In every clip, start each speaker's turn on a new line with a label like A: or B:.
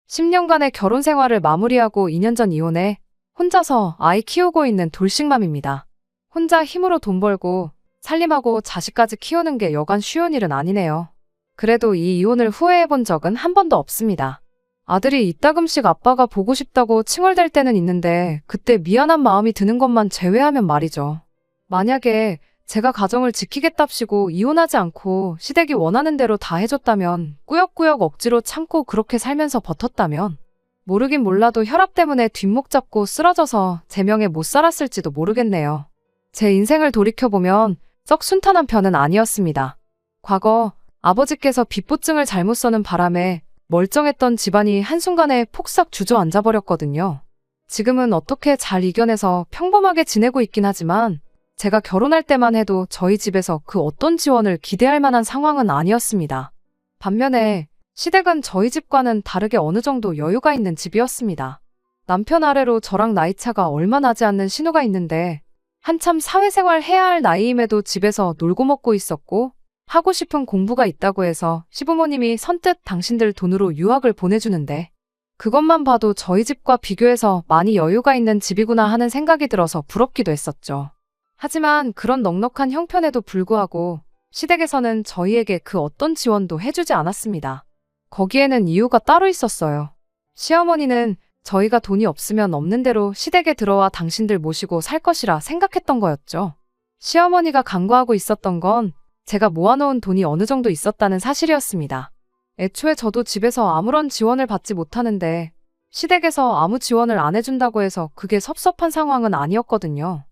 A: 10년간의 결혼 생활을 마무리하고 2년 전 이혼해 혼자서 아이 키우고 있는 돌싱맘입니다. 혼자 힘으로 돈 벌고 살림하고 자식까지 키우는 게 여간 쉬운 일은 아니네요. 그래도 이 이혼을 후회해 본 적은 한 번도 없습니다. 아들이 이따금씩 아빠가 보고 싶다고 칭얼댈 때는 있는데 그때 미안한 마음이 드는 것만 제외하면 말이죠. 만약에 제가 가정을 지키겠답시고 이혼하지 않고 시댁이 원하는 대로 다 해줬다면, 꾸역꾸역 억지로 참고 그렇게 살면서 버텼다면, 모르긴 몰라도 혈압 때문에 뒷목 잡고 쓰러져서 제 명에 못 살았을지도 모르겠네요. 제 인생을 돌이켜보면 썩 순탄한 편은 아니었습니다. 과거 아버지께서 빚보증을 잘못 써는 바람에 멀쩡했던 집안이 한순간에 폭삭 주저앉아 버렸거든요. 지금은 어떻게 잘 이겨내서 평범하게 지내고 있긴 하지만 제가 결혼할 때만 해도 저희 집에서 그 어떤 지원을 기대할 만한 상황은 아니었습니다. 반면에 시댁은 저희 집과는 다르게 어느 정도 여유가 있는 집이었습니다. 남편 아래로 저랑 나이차가 얼마 나지 않는 신우가 있는데 한참 사회생활 해야 할 나이임에도 집에서 놀고 먹고 있었고 하고 싶은 공부가 있다고 해서 시부모님이 선뜻 당신들 돈으로 유학을 보내주는데 그것만 봐도 저희 집과 비교해서 많이 여유가 있는 집이구나 하는 생각이 들어서 부럽기도 했었죠. 하지만 그런 넉넉한 형편에도 불구하고 시댁에서는 저희에게 그 어떤 지원도 해주지 않았습니다. 거기에는 이유가 따로 있었어요. 시어머니는 저희가 돈이 없으면 없는 대로 시댁에 들어와 당신들 모시고 살 것이라 생각했던 거였죠. 시어머니가 간과하고 있었던 건 제가 모아놓은 돈이 어느 정도 있었다는 사실이었습니다. 애초에 저도 집에서 아무런 지원을 받지 못하는데 시댁에서 아무 지원을 안 해준다고 해서 그게 섭섭한 상황은 아니었거든요.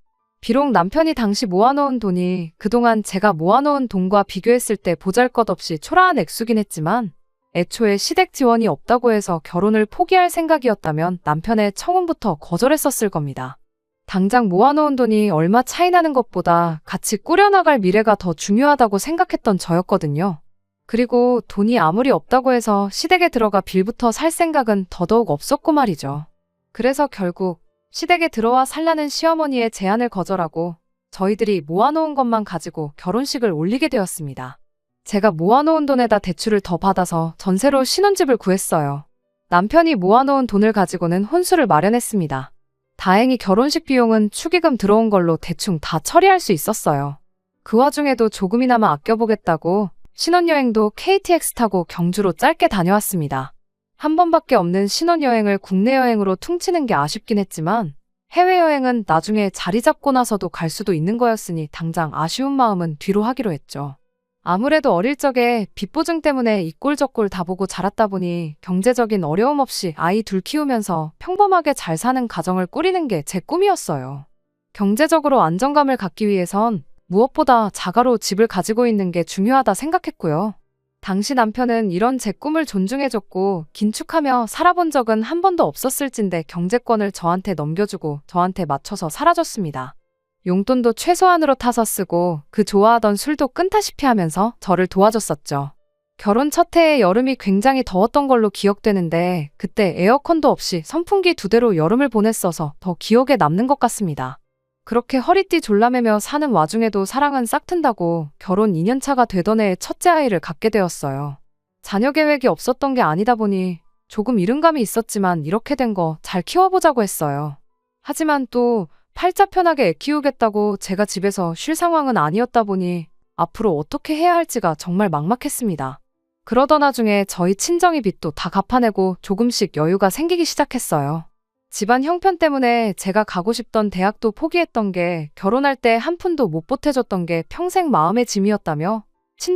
A: 비록 남편이 당시 모아놓은 돈이 그동안 제가 모아놓은 돈과 비교했을 때 보잘것없이 초라한 액수긴 했지만 애초에 시댁 지원이 없다고 해서 결혼을 포기할 생각이었다면 남편의 청혼부터 거절했었을 겁니다. 당장 모아놓은 돈이 얼마 차이 나는 것보다 같이 꾸려나갈 미래가 더 중요하다고 생각했던 저였거든요. 그리고 돈이 아무리 없다고 해서 시댁에 들어가 빌부터 살 생각은 더더욱 없었고 말이죠. 그래서 결국 시댁에 들어와 살라는 시어머니의 제안을 거절하고 저희들이 모아놓은 것만 가지고 결혼식을 올리게 되었습니다. 제가 모아놓은 돈에다 대출을 더 받아서 전세로 신혼집을 구했어요. 남편이 모아놓은 돈을 가지고는 혼수를 마련했습니다. 다행히 결혼식 비용은 축의금 들어온 걸로 대충 다 처리할 수 있었어요. 그 와중에도 조금이나마 아껴보겠다고 신혼여행도 KTX 타고 경주로 짧게 다녀왔습니다. 한 번밖에 없는 신혼여행을 국내 여행으로 퉁치는 게 아쉽긴 했지만 해외여행은 나중에 자리 잡고 나서도 갈 수도 있는 거였으니 당장 아쉬운 마음은 뒤로 하기로 했죠. 아무래도 어릴 적에 빚보증 때문에 이 꼴 저 꼴 다 보고 자랐다 보니 경제적인 어려움 없이 아이 둘 키우면서 평범하게 잘 사는 가정을 꾸리는 게 제 꿈이었어요. 경제적으로 안정감을 갖기 위해선 무엇보다 자가로 집을 가지고 있는 게 중요하다 생각했고요. 당시 남편은 이런 제 꿈을 존중해줬고 긴축하며 살아본 적은 한 번도 없었을진데 경제권을 저한테 넘겨주고 저한테 맞춰서 살아줬습니다. 용돈도 최소한으로 타서 쓰고 그 좋아하던 술도 끊다시피 하면서 저를 도와줬었죠. 결혼 첫 해에 여름이 굉장히 더웠던 걸로 기억되는데 그때 에어컨도 없이 선풍기 2대로 여름을 보냈어서 더 기억에 남는 것 같습니다. 그렇게 허리띠 졸라매며 사는 와중에도 사랑은 싹튼다고 결혼 2년차가 되던 해에 첫째 아이를 갖게 되었어요. 자녀 계획이 없었던 게 아니다 보니 조금 이른감이 있었지만 이렇게 된 거 잘 키워보자고 했어요. 하지만 또 팔자 편하게 애 키우겠다고 제가 집에서 쉴 상황은 아니었다 보니 앞으로 어떻게 해야 할지가 정말 막막했습니다. 그러던 와중에 저희 친정이 빚도 다 갚아내고 조금씩 여유가 생기기 시작했어요. 집안 형편 때문에 제가 가고 싶던 대학도 포기했던 게 결혼할 때 한 푼도 못 보태줬던 게 평생 마음의 짐이었다며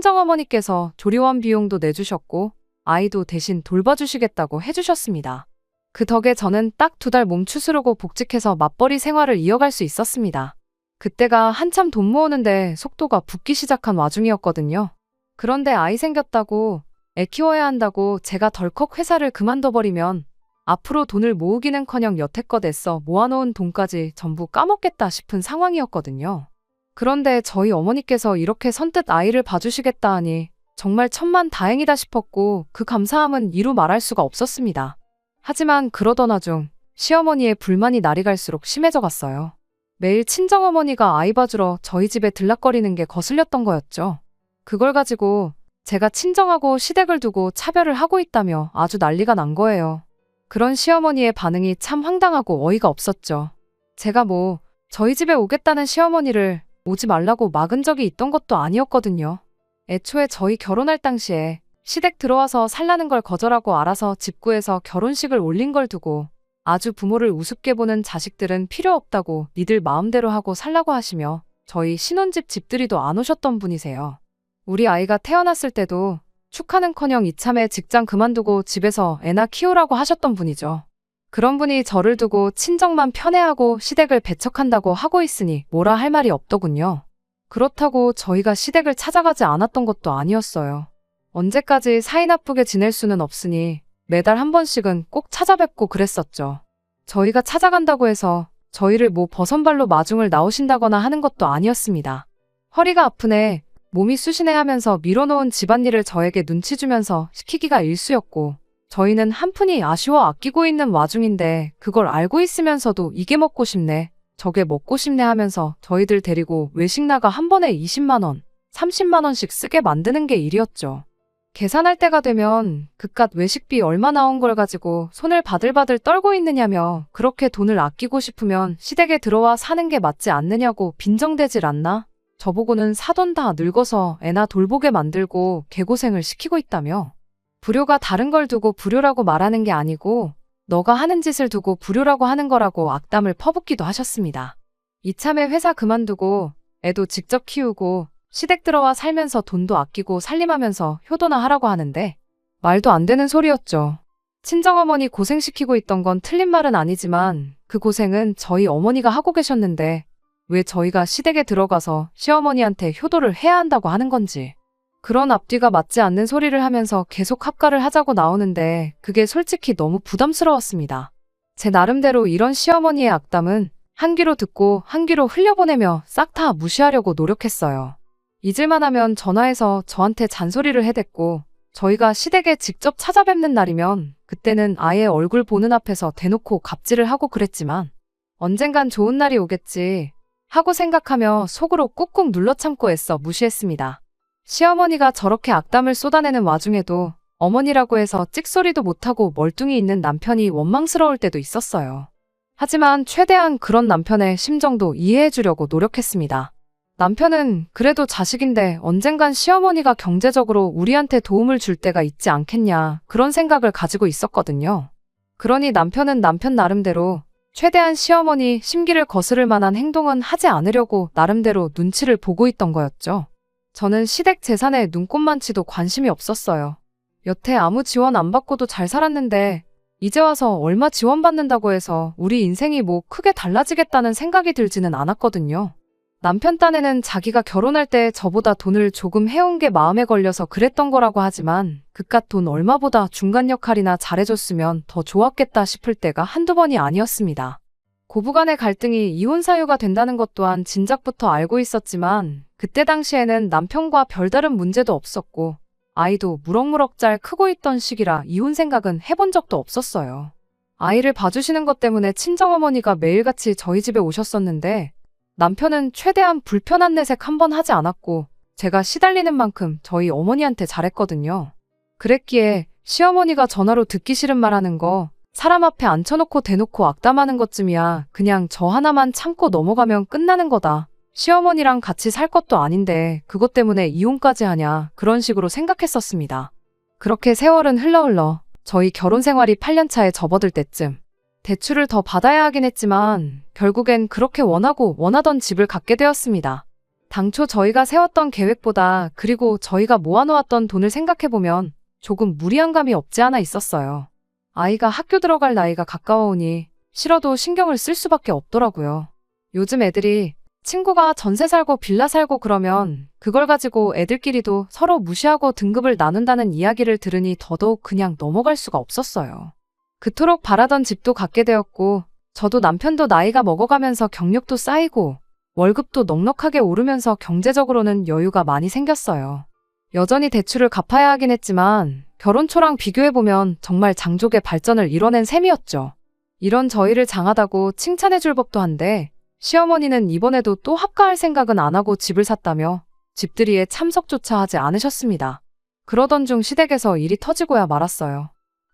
A: 친정어머니께서 조리원 비용도 내주셨고 아이도 대신 돌봐주시겠다고 해주셨습니다. 그 덕에 저는 딱 2달 몸 추스르고 복직해서 맞벌이 생활을 이어갈 수 있었습니다. 그때가 한참 돈 모으는데 속도가 붙기 시작한 와중이었거든요. 그런데 아이 생겼다고 애 키워야 한다고 제가 덜컥 회사를 그만둬버리면 앞으로 돈을 모으기는커녕 여태껏 애써 모아놓은 돈까지 전부 까먹겠다 싶은 상황이었거든요. 그런데 저희 어머니께서 이렇게 선뜻 아이를 봐주시겠다 하니 정말 천만다행이다 싶었고 그 감사함은 이루 말할 수가 없었습니다. 하지만 그러던 와중 시어머니의 불만이 날이 갈수록 심해져 갔어요. 매일 친정어머니가 아이 봐주러 저희 집에 들락거리는 게 거슬렸던 거였죠. 그걸 가지고 제가 친정하고 시댁을 두고 차별을 하고 있다며 아주 난리가 난 거예요. 그런 시어머니의 반응이 참 황당하고 어이가 없었죠. 제가 저희 집에 오겠다는 시어머니를 오지 말라고 막은 적이 있던 것도 아니었거든요. 애초에 저희 결혼할 당시에 시댁 들어와서 살라는 걸 거절하고 알아서 집 구해서 결혼식을 올린 걸 두고 아주 부모를 우습게 보는 자식들은 필요 없다고 니들 마음대로 하고 살라고 하시며 저희 신혼집 집들이도 안 오셨던 분이세요. 우리 아이가 태어났을 때도 축하는커녕 이참에 직장 그만두고 집에서 애나 키우라고 하셨던 분이죠. 그런 분이 저를 두고 친정만 편애하고 시댁을 배척한다고 하고 있으니 뭐라 할 말이 없더군요. 그렇다고 저희가 시댁을 찾아가지 않았던 것도 아니었어요. 언제까지 사이 나쁘게 지낼 수는 없으니 매달 한 번씩은 꼭 찾아뵙고 그랬었죠. 저희가 찾아간다고 해서 저희를 버선발로 마중을 나오신다거나 하는 것도 아니었습니다. 허리가 아프네, 몸이 쑤시네 하면서 밀어놓은 집안일을 저에게 눈치 주면서 시키기가 일쑤였고 저희는 한푼이 아쉬워 아끼고 있는 와중인데 그걸 알고 있으면서도 이게 먹고 싶네, 저게 먹고 싶네 하면서 저희들 데리고 외식 나가 한 번에 20만 원, 30만 원씩 쓰게 만드는 게 일이었죠. 계산할 때가 되면 그깟 외식비 얼마 나온 걸 가지고 손을 바들바들 떨고 있느냐며 그렇게 돈을 아끼고 싶으면 시댁에 들어와 사는 게 맞지 않느냐고 빈정대질 않나? 저보고는 사돈 다 늙어서 애나 돌보게 만들고 개고생을 시키고 있다며. 불효가 다른 걸 두고 불효라고 말하는 게 아니고 너가 하는 짓을 두고 불효라고 하는 거라고 악담을 퍼붓기도 하셨습니다. 이참에 회사 그만두고 애도 직접 키우고 시댁 들어와 살면서 돈도 아끼고 살림하면서 효도나 하라고 하는데 말도 안 되는 소리였죠. 친정어머니 고생시키고 있던 건 틀린 말은 아니지만 그 고생은 저희 어머니가 하고 계셨는데 왜 저희가 시댁에 들어가서 시어머니한테 효도를 해야 한다고 하는 건지. 그런 앞뒤가 맞지 않는 소리를 하면서 계속 합가를 하자고 나오는데 그게 솔직히 너무 부담스러웠습니다. 제 나름대로 이런 시어머니의 악담은 한 귀로 듣고 한 귀로 흘려보내며 싹 다 무시하려고 노력했어요. 잊을만 하면 전화해서 저한테 잔소리를 해댔고 저희가 시댁에 직접 찾아뵙는 날이면 그때는 아예 얼굴 보는 앞에서 대놓고 갑질을 하고 그랬지만 언젠간 좋은 날이 오겠지 하고 생각하며 속으로 꾹꾹 눌러 참고 애써 무시했습니다. 시어머니가 저렇게 악담을 쏟아내는 와중에도 어머니라고 해서 찍소리도 못하고 멀뚱히 있는 남편이 원망스러울 때도 있었어요. 하지만 최대한 그런 남편의 심정도 이해해주려고 노력했습니다. 남편은 그래도 자식인데 언젠간 시어머니가 경제적으로 우리한테 도움을 줄 때가 있지 않겠냐 그런 생각을 가지고 있었거든요. 그러니 남편은 남편 나름대로 최대한 시어머니 심기를 거스를 만한 행동은 하지 않으려고 나름대로 눈치를 보고 있던 거였죠. 저는 시댁 재산에 눈꼽만치도 관심이 없었어요. 여태 아무 지원 안 받고도 잘 살았는데 이제 와서 얼마 지원받는다고 해서 우리 인생이 크게 달라지겠다는 생각이 들지는 않았거든요. 남편 딴에는 자기가 결혼할 때 저보다 돈을 조금 해온 게 마음에 걸려서 그랬던 거라고 하지만 그깟 돈 얼마보다 중간 역할이나 잘해줬으면 더 좋았겠다 싶을 때가 한두 번이 아니었습니다. 고부간의 갈등이 이혼 사유가 된다는 것 또한 진작부터 알고 있었지만 그때 당시에는 남편과 별다른 문제도 없었고 아이도 무럭무럭 잘 크고 있던 시기라 이혼 생각은 해본 적도 없었어요. 아이를 봐주시는 것 때문에 친정어머니가 매일같이 저희 집에 오셨었는데 남편은 최대한 불편한 내색 한 번 하지 않았고 제가 시달리는 만큼 저희 어머니한테 잘했거든요. 그랬기에 시어머니가 전화로 듣기 싫은 말 하는 거 사람 앞에 앉혀놓고 대놓고 악담하는 것쯤이야 그냥 저 하나만 참고 넘어가면 끝나는 거다. 시어머니랑 같이 살 것도 아닌데 그것 때문에 이혼까지 하냐 그런 식으로 생각했었습니다. 그렇게 세월은 흘러 저희 결혼 생활이 8년 차에 접어들 때쯤 대출을 더 받아야 하긴 했지만 결국엔 그렇게 원하던 집을 갖게 되었습니다. 당초 저희가 세웠던 계획보다 그리고 저희가 모아놓았던 돈을 생각해보면 조금 무리한 감이 없지 않아 있었어요. 아이가 학교 들어갈 나이가 가까워오니 싫어도 신경을 쓸 수밖에 없더라고요. 요즘 애들이 친구가 전세 살고 빌라 살고 그러면 그걸 가지고 애들끼리도 서로 무시하고 등급을 나눈다는 이야기를 들으니 더더욱 그냥 넘어갈 수가 없었어요. 그토록 바라던 집도 갖게 되었고 저도 남편도 나이가 먹어가면서 경력도 쌓이고 월급도 넉넉하게 오르면서 경제적으로는 여유가 많이 생겼어요. 여전히 대출을 갚아야 하긴 했지만 결혼 초랑 비교해보면 정말 장족의 발전을 이뤄낸 셈이었죠. 이런 저희를 장하다고 칭찬해줄 법도 한데 시어머니는 이번에도 또 합가할 생각은 안 하고 집을 샀다며 집들이에 참석조차 하지 않으셨습니다. 그러던 중 시댁에서 일이 터지고야 말았어요.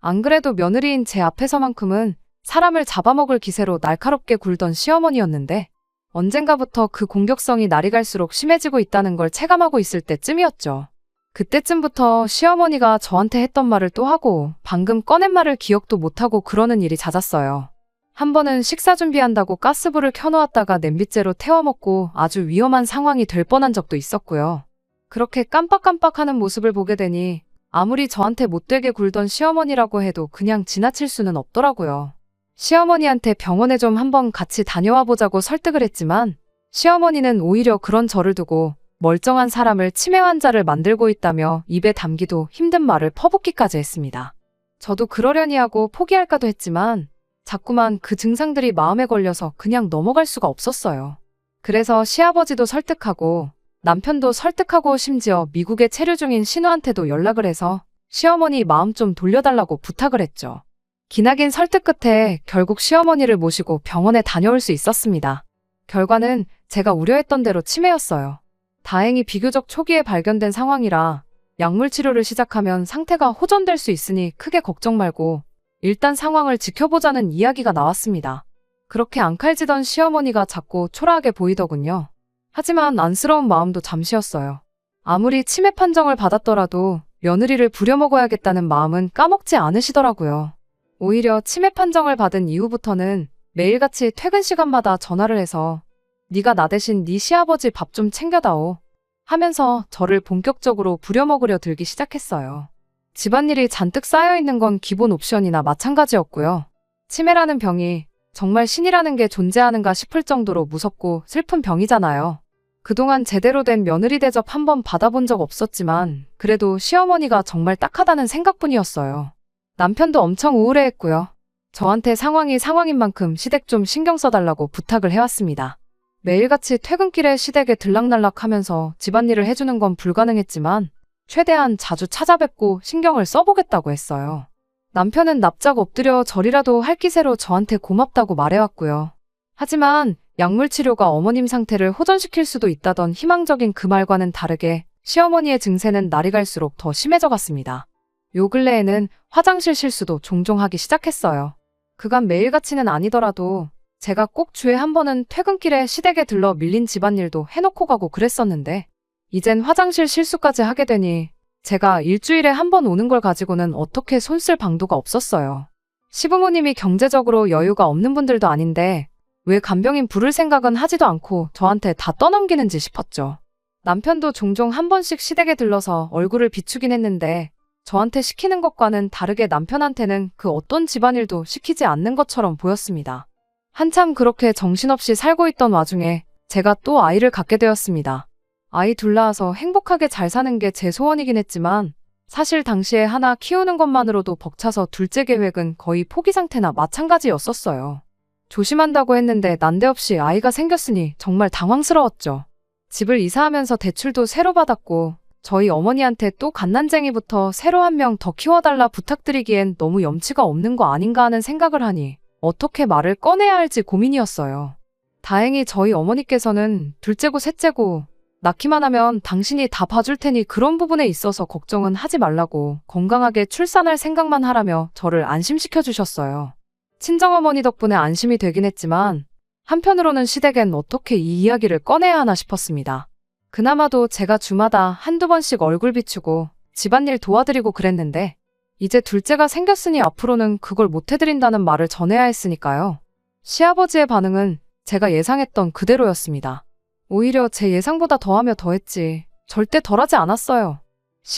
A: 안 그래도 며느리인 제 앞에서만큼은 사람을 잡아먹을 기세로 날카롭게 굴던 시어머니였는데 언젠가부터 그 공격성이 날이 갈수록 심해지고 있다는 걸 체감하고 있을 때쯤이었죠. 그때쯤부터 시어머니가 저한테 했던 말을 또 하고 방금 꺼낸 말을 기억도 못하고 그러는 일이 잦았어요. 한 번은 식사 준비한다고 가스불을 켜놓았다가 냄비째로 태워먹고 아주 위험한 상황이 될 뻔한 적도 있었고요. 그렇게 깜빡깜빡하는 모습을 보게 되니 아무리 저한테 못되게 굴던 시어머니라고 해도 그냥 지나칠 수는 없더라고요. 시어머니한테 병원에 좀 한번 같이 다녀와 보자고 설득을 했지만 시어머니는 오히려 그런 저를 두고 멀쩡한 사람을 치매 환자를 만들고 있다며 입에 담기도 힘든 말을 퍼붓기까지 했습니다. 저도 그러려니 하고 포기할까도 했지만 자꾸만 그 증상들이 마음에 걸려서 그냥 넘어갈 수가 없었어요. 그래서 시아버지도 설득하고 남편도 설득하고 심지어 미국에 체류 중인 신우한테도 연락을 해서 시어머니 마음 좀 돌려달라고 부탁을 했죠. 기나긴 설득 끝에 결국 시어머니를 모시고 병원에 다녀올 수 있었습니다. 결과는 제가 우려했던 대로 치매였어요. 다행히 비교적 초기에 발견된 상황이라 약물 치료를 시작하면 상태가 호전될 수 있으니 크게 걱정 말고 일단 상황을 지켜보자는 이야기가 나왔습니다. 그렇게 앙칼지던 시어머니가 자꾸 초라하게 보이더군요. 하지만 안쓰러운 마음도 잠시였어요. 아무리 치매 판정을 받았더라도 며느리를 부려먹어야겠다는 마음은 까먹지 않으시더라고요. 오히려 치매 판정을 받은 이후부터는 매일같이 퇴근 시간마다 전화를 해서 네가 나 대신 네 시아버지 밥 좀 챙겨다오 하면서 저를 본격적으로 부려먹으려 들기 시작했어요. 집안일이 잔뜩 쌓여있는 건 기본 옵션이나 마찬가지였고요. 치매라는 병이 정말 신이라는 게 존재하는가 싶을 정도로 무섭고 슬픈 병이잖아요. 그동안 제대로 된 며느리 대접 한번 받아본 적 없었지만 그래도 시어머니가 정말 딱하다는 생각뿐이었어요. 남편도 엄청 우울해했고요. 저한테 상황이 상황인 만큼 시댁 좀 신경 써달라고 부탁을 해왔습니다. 매일같이 퇴근길에 시댁에 들락날락하면서 집안일을 해주는 건 불가능했지만 최대한 자주 찾아뵙고 신경을 써보겠다고 했어요. 남편은 납작 엎드려 절이라도 할 기세로 저한테 고맙다고 말해왔고요. 하지만 약물 치료가 어머님 상태를 호전시킬 수도 있다던 희망적인 그 말과는 다르게 시어머니의 증세는 날이 갈수록 더 심해져 갔습니다. 요 근래에는 화장실 실수도 종종 하기 시작했어요. 그간 매일같이는 아니더라도 제가 꼭 주에 한 번은 퇴근길에 시댁에 들러 밀린 집안일도 해놓고 가고 그랬었는데 이젠 화장실 실수까지 하게 되니 제가 일주일에 한 번 오는 걸 가지고는 어떻게 손쓸 방도가 없었어요. 시부모님이 경제적으로 여유가 없는 분들도 아닌데 왜 간병인 부를 생각은 하지도 않고 저한테 다 떠넘기는지 싶었죠. 남편도 종종 한 번씩 시댁에 들러서 얼굴을 비추긴 했는데 저한테 시키는 것과는 다르게 남편한테는 그 어떤 집안일도 시키지 않는 것처럼 보였습니다. 한참 그렇게 정신없이 살고 있던 와중에 제가 또 아이를 갖게 되었습니다. 아이 둘 낳아서 행복하게 잘 사는 게 제 소원이긴 했지만 사실 당시에 하나 키우는 것만으로도 벅차서 둘째 계획은 거의 포기 상태나 마찬가지였었어요. 조심한다고 했는데 난데없이 아이가 생겼으니 정말 당황스러웠죠. 집을 이사하면서 대출도 새로 받았고 저희 어머니한테 또 갓난쟁이부터 새로 한 명 더 키워달라 부탁드리기엔 너무 염치가 없는 거 아닌가 하는 생각을 하니 어떻게 말을 꺼내야 할지 고민이었어요. 다행히 저희 어머니께서는 둘째고 셋째고 낳기만 하면 당신이 다 봐줄 테니 그런 부분에 있어서 걱정은 하지 말라고 건강하게 출산할 생각만 하라며 저를 안심시켜 주셨어요. 친정어머니 덕분에 안심이 되긴 했지만 한편으로는 시댁엔 어떻게 이 이야기를 꺼내야 하나 싶었습니다. 그나마도 제가 주마다 한두 번씩 얼굴 비추고 집안일 도와드리고 그랬는데 이제 둘째가 생겼으니 앞으로는 그걸 못해드린다는 말을 전해야 했으니까요. 시아버지의 반응은 제가 예상했던 그대로였습니다. 오히려 제 예상보다 더하며 더했지 절대 덜하지 않았어요.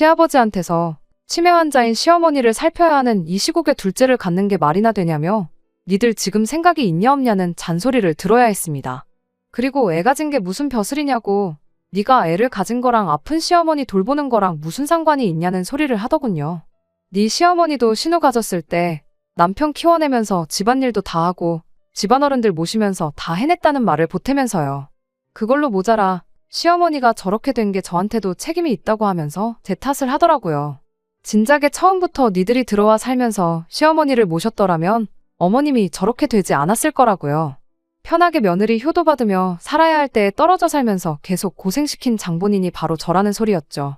A: 시아버지한테서 치매 환자인 시어머니를 살펴야 하는 이 시국에 둘째를 갖는 게 말이나 되냐며 니들 지금 생각이 있냐 없냐는 잔소리를 들어야 했습니다. 그리고 애 가진 게 무슨 벼슬이냐고 네가 애를 가진 거랑 아픈 시어머니 돌보는 거랑 무슨 상관이 있냐는 소리를 하더군요. 네 시어머니도 신우 가졌을 때 남편 키워내면서 집안일도 다 하고 집안어른들 모시면서 다 해냈다는 말을 보태면서요. 그걸로 모자라 시어머니가 저렇게 된 게 저한테도 책임이 있다고 하면서 제 탓을 하더라고요. 진작에 처음부터 니들이 들어와 살면서 시어머니를 모셨더라면 어머님이 저렇게 되지 않았을 거라고요. 편하게 며느리 효도받으며 살아야 할 때에 떨어져 살면서 계속 고생시킨 장본인이 바로 저라는 소리였죠.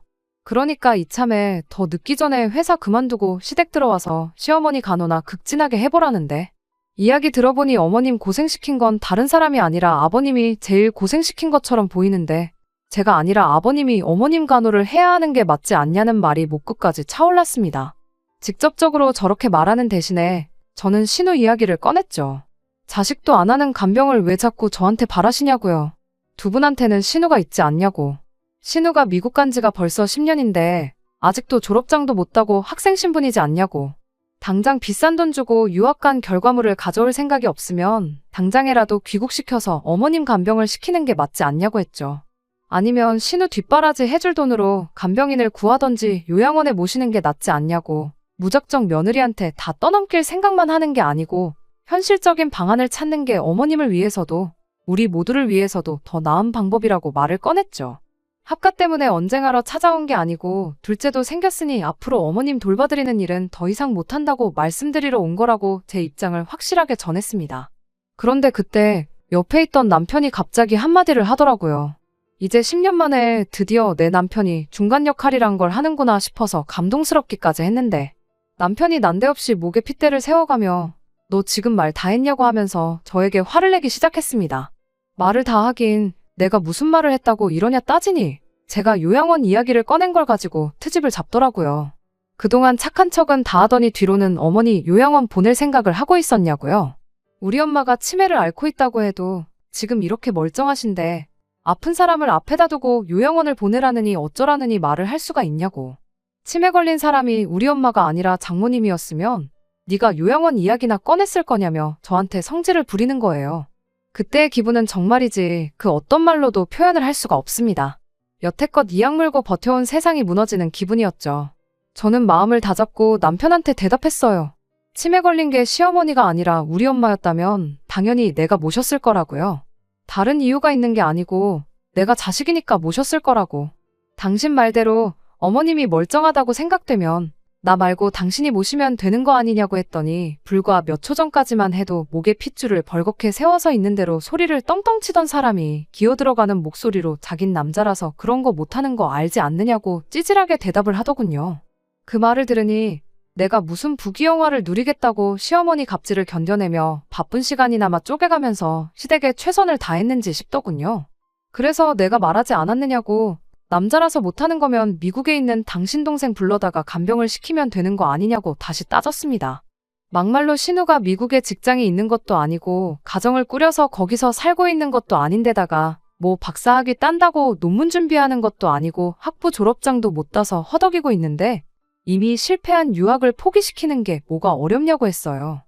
A: 그러니까 이참에 더 늦기 전에 회사 그만두고 시댁 들어와서 시어머니 간호나 극진하게 해보라는데. 이야기 들어보니 어머님 고생시킨 건 다른 사람이 아니라 아버님이 제일 고생시킨 것처럼 보이는데 제가 아니라 아버님이 어머님 간호를 해야 하는 게 맞지 않냐는 말이 목구까지 차올랐습니다. 직접적으로 저렇게 말하는 대신에 저는 신우 이야기를 꺼냈죠. 자식도 안 하는 간병을 왜 자꾸 저한테 바라시냐고요. 두 분한테는 신우가 있지 않냐고. 신우가 미국 간 지가 벌써 10년인데 아직도 졸업장도 못 따고 학생 신분이지 않냐고. 당장 비싼 돈 주고 유학 간 결과물을 가져올 생각이 없으면 당장이라도 귀국시켜서 어머님 간병을 시키는 게 맞지 않냐고 했죠. 아니면 신우 뒷바라지 해줄 돈으로 간병인을 구하던지 요양원에 모시는 게 낫지 않냐고. 무작정 며느리한테 다 떠넘길 생각만 하는 게 아니고 현실적인 방안을 찾는 게 어머님을 위해서도 우리 모두를 위해서도 더 나은 방법이라고 말을 꺼냈죠. 합가 때문에 언쟁하러 찾아온 게 아니고 둘째도 생겼으니 앞으로 어머님 돌봐드리는 일은 더 이상 못한다고 말씀드리러 온 거라고 제 입장을 확실하게 전했습니다. 그런데 그때 옆에 있던 남편이 갑자기 한마디를 하더라고요. 이제 10년 만에 드디어 내 남편이 중간 역할이란 걸 하는구나 싶어서 감동스럽기까지 했는데 남편이 난데없이 목에 핏대를 세워가며 너 지금 말 다 했냐고 하면서 저에게 화를 내기 시작했습니다. 말을 다 하긴 내가 무슨 말을 했다고 이러냐 따지니 제가 요양원 이야기를 꺼낸 걸 가지고 트집을 잡더라고요. 그동안 착한 척은 다 하더니 뒤로는 어머니 요양원 보낼 생각을 하고 있었냐고요. 우리 엄마가 치매를 앓고 있다고 해도 지금 이렇게 멀쩡하신데 아픈 사람을 앞에다 두고 요양원을 보내라느니 어쩌라느니 말을 할 수가 있냐고. 치매 걸린 사람이 우리 엄마가 아니라 장모님이었으면 네가 요양원 이야기나 꺼냈을 거냐며 저한테 성질을 부리는 거예요. 그때의 기분은 정말이지 그 어떤 말로도 표현을 할 수가 없습니다. 여태껏 이악 물고 버텨온 세상이 무너지는 기분이었죠. 저는 마음을 다잡고 남편한테 대답했어요. 치매 걸린 게 시어머니가 아니라 우리 엄마였다면 당연히 내가 모셨을 거라고요. 다른 이유가 있는 게 아니고 내가 자식이니까 모셨을 거라고. 당신 말대로 어머님이 멀쩡하다고 생각되면 나 말고 당신이 모시면 되는 거 아니냐고 했더니 불과 몇 초 전까지만 해도 목에 핏줄을 벌겋게 세워서 있는 대로 소리를 떵떵 치던 사람이 기어들어가는 목소리로 자긴 남자라서 그런 거 못하는 거 알지 않느냐고 찌질하게 대답을 하더군요. 그 말을 들으니 내가 무슨 부귀영화를 누리겠다고 시어머니 갑질을 견뎌내며 바쁜 시간이나마 쪼개가면서 시댁에 최선을 다했는지 싶더군요. 그래서 내가 말하지 않았느냐고 남자라서 못하는 거면 미국에 있는 당신 동생 불러다가 간병을 시키면 되는 거 아니냐고 다시 따졌습니다. 막말로 신우가 미국에 직장이 있는 것도 아니고 가정을 꾸려서 거기서 살고 있는 것도 아닌데다가 뭐 박사학위 딴다고 논문 준비하는 것도 아니고 학부 졸업장도 못 따서 허덕이고 있는데 이미 실패한 유학을 포기시키는 게 뭐가 어렵냐고 했어요.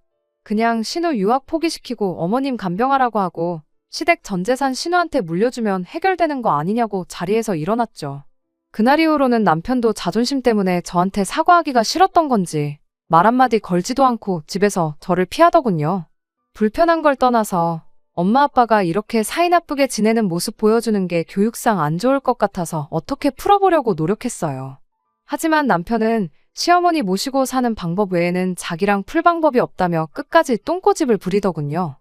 A: 그냥 신우 유학 포기시키고 어머님 간병하라고 하고 시댁 전 재산 신우한테 물려주면 해결되는 거 아니냐고 자리에서 일어났죠. 그날 이후로는 남편도 자존심 때문에 저한테 사과하기가 싫었던 건지 말 한마디 걸지도 않고 집에서 저를 피하더군요. 불편한 걸 떠나서 엄마 아빠가 이렇게 사이 나쁘게 지내는 모습 보여주는 게 교육상 안 좋을 것 같아서 어떻게 풀어보려고 노력했어요. 하지만 남편은 시어머니 모시고 사는 방법 외에는 자기랑 풀 방법이 없다며 끝까지 똥꼬집을 부리더군요.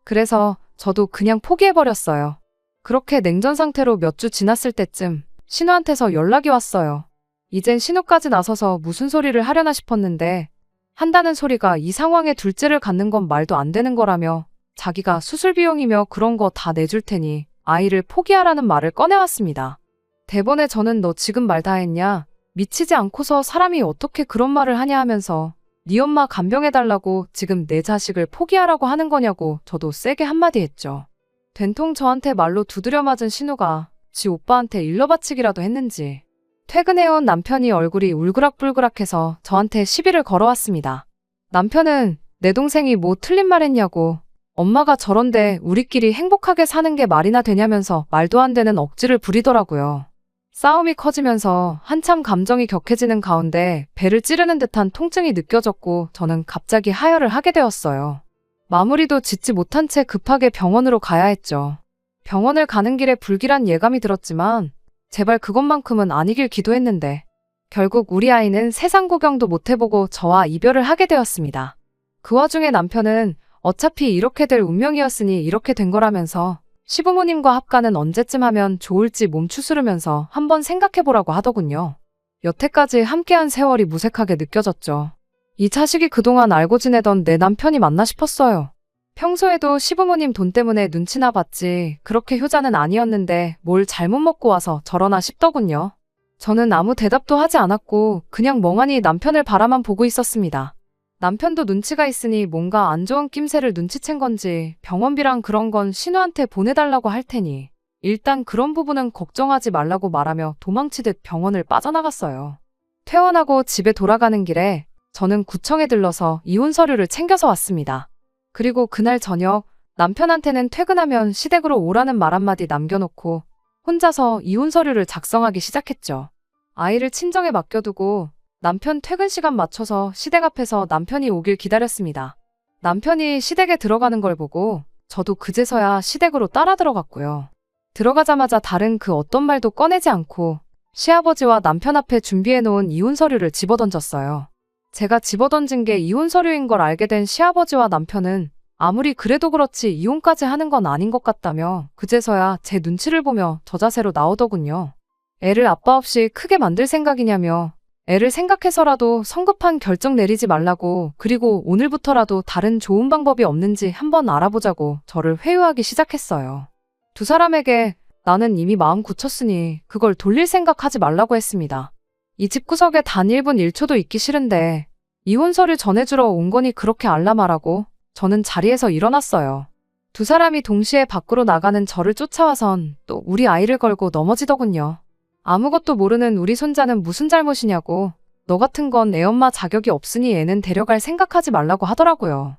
A: 그래서 저도 그냥 포기해버렸어요. 그렇게 냉전 상태로 몇 주 지났을 때쯤 신우한테서 연락이 왔어요. 이젠 신우까지 나서서 무슨 소리를 하려나 싶었는데 한다는 소리가 이 상황에 둘째를 갖는 건 말도 안 되는 거라며 자기가 수술 비용이며 그런 거 다 내줄 테니 아이를 포기하라는 말을 꺼내왔습니다. 대번에 저는 너 지금 말 다 했냐? 미치지 않고서 사람이 어떻게 그런 말을 하냐 하면서 네 엄마 간병해달라고 지금 내 자식을 포기하라고 하는 거냐고 저도 세게 한마디 했죠. 된통 저한테 말로 두드려 맞은 신우가 지 오빠한테 일러바치기라도 했는지 퇴근해온 남편이 얼굴이 울그락불그락해서 저한테 시비를 걸어왔습니다. 남편은 내 동생이 뭐 틀린 말 했냐고 엄마가 저런데 우리끼리 행복하게 사는 게 말이나 되냐면서 말도 안 되는 억지를 부리더라고요. 싸움이 커지면서 한참 감정이 격해지는 가운데 배를 찌르는 듯한 통증이 느껴졌고 저는 갑자기 하혈을 하게 되었어요. 마무리도 짓지 못한 채 급하게 병원으로 가야 했죠. 병원을 가는 길에 불길한 예감이 들었지만 제발 그것만큼은 아니길 기도했는데 결국 우리 아이는 세상 구경도 못 해보고 저와 이별을 하게 되었습니다. 그 와중에 남편은 어차피 이렇게 될 운명이었으니 이렇게 된 거라면서 시부모님과 합가는 언제쯤 하면 좋을지 몸추스르면서 한번 생각해보라고 하더군요. 여태까지 함께한 세월이 무색하게 느껴졌죠. 이 자식이 그동안 알고 지내던 내 남편이 맞나 싶었어요. 평소에도 시부모님 돈 때문에 눈치나 봤지 그렇게 효자는 아니었는데 뭘 잘못 먹고 와서 저러나 싶더군요. 저는 아무 대답도 하지 않았고 그냥 멍하니 남편을 바라만 보고 있었습니다. 남편도 눈치가 있으니 뭔가 안 좋은 낌새를 눈치챈 건지 병원비랑 그런 건 신우한테 보내달라고 할 테니 일단 그런 부분은 걱정하지 말라고 말하며 도망치듯 병원을 빠져나갔어요. 퇴원하고 집에 돌아가는 길에 저는 구청에 들러서 이혼 서류를 챙겨서 왔습니다. 그리고 그날 저녁 남편한테는 퇴근하면 시댁으로 오라는 말 한마디 남겨놓고 혼자서 이혼 서류를 작성하기 시작했죠. 아이를 친정에 맡겨두고 남편 퇴근 시간 맞춰서 시댁 앞에서 남편이 오길 기다렸습니다. 남편이 시댁에 들어가는 걸 보고 저도 그제서야 시댁으로 따라 들어갔고요. 들어가자마자 다른 그 어떤 말도 꺼내지 않고 시아버지와 남편 앞에 준비해놓은 이혼 서류를 집어던졌어요. 제가 집어던진 게 이혼 서류인 걸 알게 된 시아버지와 남편은 아무리 그래도 그렇지 이혼까지 하는 건 아닌 것 같다며 그제서야 제 눈치를 보며 저 자세로 나오더군요. 애를 아빠 없이 크게 만들 생각이냐며 애를 생각해서라도 성급한 결정 내리지 말라고 그리고 오늘부터라도 다른 좋은 방법이 없는지 한번 알아보자고 저를 회유하기 시작했어요. 두 사람에게 나는 이미 마음 굳혔으니 그걸 돌릴 생각하지 말라고 했습니다. 이 집구석에 단 1분 1초도 있기 싫은데 이혼 서류 전해주러 온 거니 그렇게 알람하라고 저는 자리에서 일어났어요. 두 사람이 동시에 밖으로 나가는 저를 쫓아와선 또 우리 아이를 걸고 넘어지더군요. 아무것도 모르는 우리 손자는 무슨 잘못이냐고 너 같은 건 애 엄마 자격이 없으니 애는 데려갈 생각하지 말라고 하더라고요.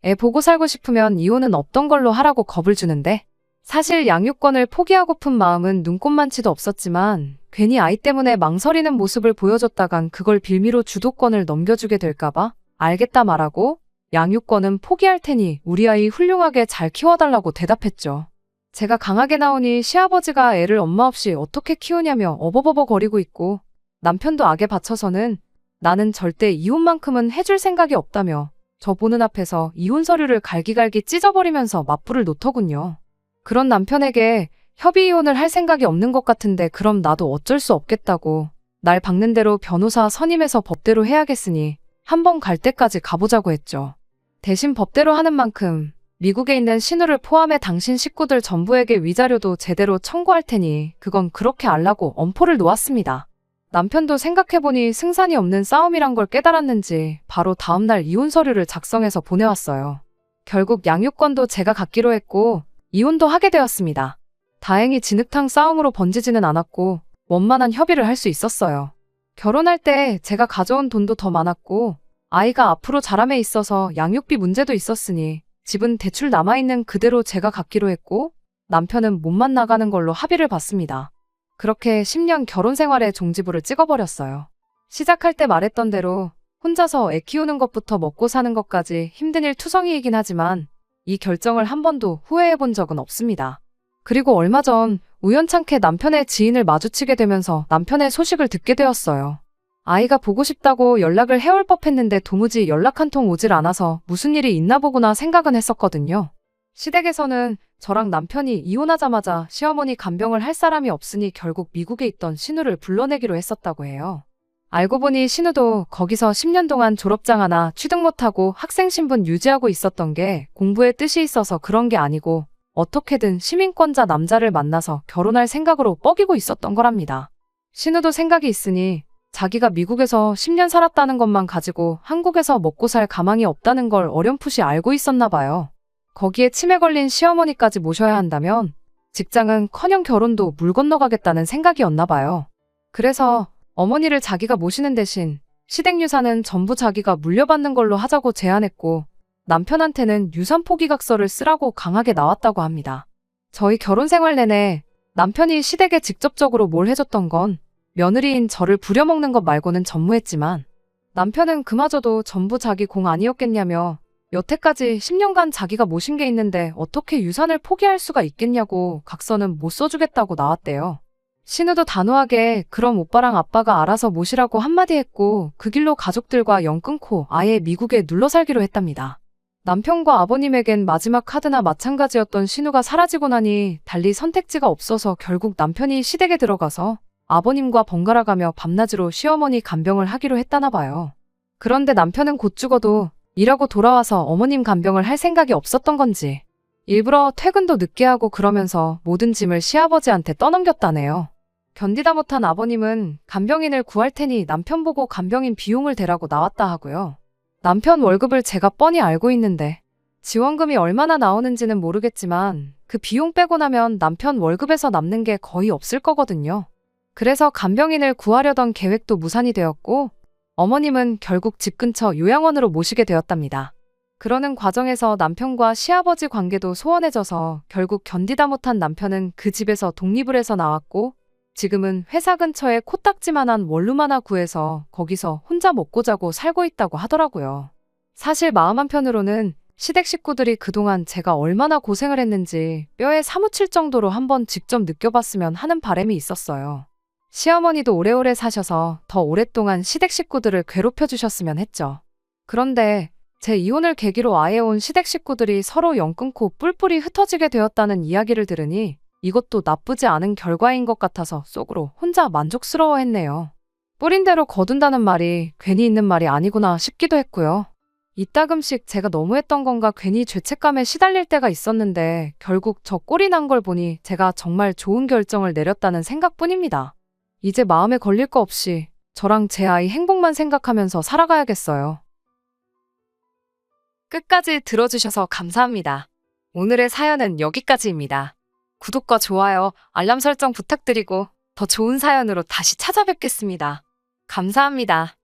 A: 애 보고 살고 싶으면 이혼은 없던 걸로 하라고 겁을 주는데 사실 양육권을 포기하고픈 마음은 눈꼽만치도 없었지만 괜히 아이 때문에 망설이는 모습을 보여줬다간 그걸 빌미로 주도권을 넘겨주게 될까봐 알겠다 말하고 양육권은 포기할 테니 우리 아이 훌륭하게 잘 키워달라고 대답했죠. 제가 강하게 나오니 시아버지가 애를 엄마 없이 어떻게 키우냐며 어버버버거리고 있고 남편도 악에 받쳐서는 나는 절대 이혼만큼은 해줄 생각이 없다며 저 보는 앞에서 이혼 서류를 갈기갈기 찢어버리면서 맞불을 놓더군요. 그런 남편에게 협의 이혼을 할 생각이 없는 것 같은데 그럼 나도 어쩔 수 없겠다고 날 박는 대로 변호사 선임해서 법대로 해야겠으니 한번 갈 때까지 가보자고 했죠. 대신 법대로 하는 만큼 미국에 있는 신우를 포함해 당신 식구들 전부에게 위자료도 제대로 청구할 테니 그건 그렇게 알라고 엄포를 놓았습니다. 남편도 생각해보니 승산이 없는 싸움이란 걸 깨달았는지 바로 다음날 이혼 서류를 작성해서 보내왔어요. 결국 양육권도 제가 갖기로 했고 이혼도 하게 되었습니다. 다행히 진흙탕 싸움으로 번지지는 않았고 원만한 협의를 할 수 있었어요. 결혼할 때 제가 가져온 돈도 더 많았고 아이가 앞으로 자람에 있어서 양육비 문제도 있었으니 집은 대출 남아있는 그대로 제가 갖기로 했고 남편은 몸만 나가는 걸로 합의를 봤습니다. 그렇게 10년 결혼 생활에 종지부를 찍어버렸어요. 시작할 때 말했던 대로 혼자서 애 키우는 것부터 먹고 사는 것까지 힘든 일 투성이이긴 하지만 이 결정을 한 번도 후회해본 적은 없습니다. 그리고 얼마 전 우연찮게 남편의 지인을 마주치게 되면서 남편의 소식을 듣게 되었어요. 아이가 보고 싶다고 연락을 해올 법했는데 도무지 연락 한 통 오질 않아서 무슨 일이 있나 보구나 생각은 했었거든요. 시댁에서는 저랑 남편이 이혼하자마자 시어머니 간병을 할 사람이 없으니 결국 미국에 있던 신우를 불러내기로 했었다고 해요. 알고 보니 신우도 거기서 10년 동안 졸업장 하나 취득 못하고 학생 신분 유지하고 있었던 게 공부에 뜻이 있어서 그런 게 아니고 어떻게든 시민권자 남자를 만나서 결혼할 생각으로 뻐기고 있었던 거랍니다. 신우도 생각이 있으니 자기가 미국에서 10년 살았다는 것만 가지고 한국에서 먹고 살 가망이 없다는 걸 어렴풋이 알고 있었나 봐요. 거기에 치매 걸린 시어머니까지 모셔야 한다면 직장은커녕 결혼도 물 건너가겠다는 생각이었나 봐요. 그래서 어머니를 자기가 모시는 대신 시댁 유산은 전부 자기가 물려받는 걸로 하자고 제안했고 남편한테는 유산 포기각서를 쓰라고 강하게 나왔다고 합니다. 저희 결혼 생활 내내 남편이 시댁에 직접적으로 뭘 해줬던 건 며느리인 저를 부려먹는 것 말고는 전무했지만 남편은 그마저도 전부 자기 공 아니었겠냐며 여태까지 10년간 자기가 모신 게 있는데 어떻게 유산을 포기할 수가 있겠냐고 각서는 못 써주겠다고 나왔대요. 신우도 단호하게 그럼 오빠랑 아빠가 알아서 모시라고 한마디 했고 그 길로 가족들과 연 끊고 아예 미국에 눌러 살기로 했답니다. 남편과 아버님에겐 마지막 카드나 마찬가지였던 신우가 사라지고 나니 달리 선택지가 없어서 결국 남편이 시댁에 들어가서 아버님과 번갈아가며 밤낮으로 시어머니 간병을 하기로 했다나 봐요. 그런데 남편은 곧 죽어도 일하고 돌아와서 어머님 간병을 할 생각이 없었던 건지 일부러 퇴근도 늦게 하고 그러면서 모든 짐을 시아버지한테 떠넘겼다네요. 견디다 못한 아버님은 간병인을 구할 테니 남편 보고 간병인 비용을 대라고 나왔다 하고요. 남편 월급을 제가 뻔히 알고 있는데 지원금이 얼마나 나오는지는 모르겠지만 그 비용 빼고 나면 남편 월급에서 남는 게 거의 없을 거거든요. 그래서 간병인을 구하려던 계획도 무산이 되었고 어머님은 결국 집 근처 요양원으로 모시게 되었답니다. 그러는 과정에서 남편과 시아버지 관계도 소원해져서 결국 견디다 못한 남편은 그 집에서 독립을 해서 나왔고 지금은 회사 근처에 코딱지만한 원룸 하나 구해서 거기서 혼자 먹고 자고 살고 있다고 하더라고요. 사실 마음 한편으로는 시댁 식구들이 그동안 제가 얼마나 고생을 했는지 뼈에 사무칠 정도로 한번 직접 느껴봤으면 하는 바람이 있었어요. 시어머니도 오래오래 사셔서 더 오랫동안 시댁 식구들을 괴롭혀 주셨으면 했죠. 그런데 제 이혼을 계기로 아예 온 시댁 식구들이 서로 연 끊고 뿔뿔이 흩어지게 되었다는 이야기를 들으니 이것도 나쁘지 않은 결과인 것 같아서 속으로 혼자 만족스러워했네요. 뿌린 대로 거둔다는 말이 괜히 있는 말이 아니구나 싶기도 했고요. 이따금씩 제가 너무했던 건가 괜히 죄책감에 시달릴 때가 있었는데 결국 저 꼴이 난 걸 보니 제가 정말 좋은 결정을 내렸다는 생각뿐입니다. 이제 마음에 걸릴 거 없이 저랑 제 아이 행복만 생각하면서 살아가야겠어요. 끝까지 들어주셔서 감사합니다. 오늘의 사연은 여기까지입니다. 구독과 좋아요, 알람 설정 부탁드리고 더 좋은 사연으로 다시 찾아뵙겠습니다. 감사합니다.